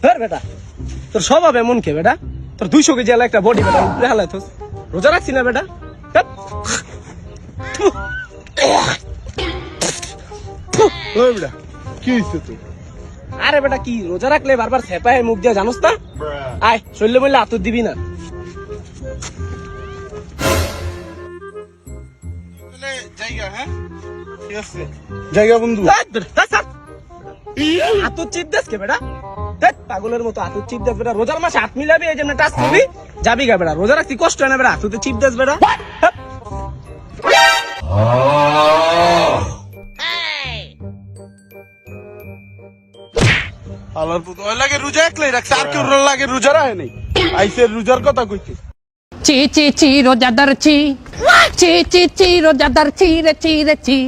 ধর বেটা তোর স্বভাব এমন কে বেটা তোর 200 কেজি আলা একটা বডি বেটা উপরে হালাইছস রোজা রাখছি না বেটা ধ্যাৎ। ওই বেটা কি হইছে তুই? আরে বেটা কি রোজা রাখলে বারবার ছেপায় মুখ দিয়ে জানোস না আয় শরীরে বললে আতর দিবি না জায়গা হ্যাঁ ঠিক আছে জায়গা বন্ধু। আতর চিপ দেস কে বেটা ধ্যাৎ, পাগলের মতো আতর চিপ দেস বেটা রোজার মাসে হাত মিলাবি এই জন্য টাচ করবি যাবি গা বেটা রোজা রাখছি কষ্ট হয় না বেটা আতর চিপ দেস বেটা ধ্যাৎ। আলার পুত ওই লাগে রোজা একলাই রাখছে আর কেউ লাগে রোজা রাখে নাই আইসে রোজার কথা কইতে। চি চি চি রোজাদার চি চি চি চি রোজাদার চি রে চি রে চি